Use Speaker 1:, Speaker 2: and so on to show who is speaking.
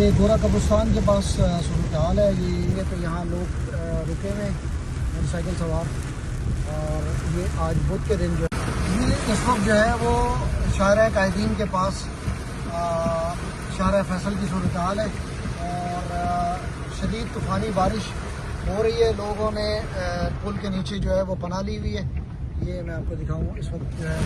Speaker 1: ये गोरा कब्रिस्तान के पास सूरत हाल है। ये तो यहाँ लोग रुके हुए मोटरसाइकिल सवार, और ये आज बुध के दिन जो है ये इस वक्त जो है वो शाहरा कायदीन के पास शाहरा फैसल की सूरत हाल है, और शदीद तूफ़ानी बारिश हो रही है। लोगों ने पुल के नीचे जो है वो पनाह ली हुई है। ये मैं आपको दिखाऊँ, इस वक्त जो है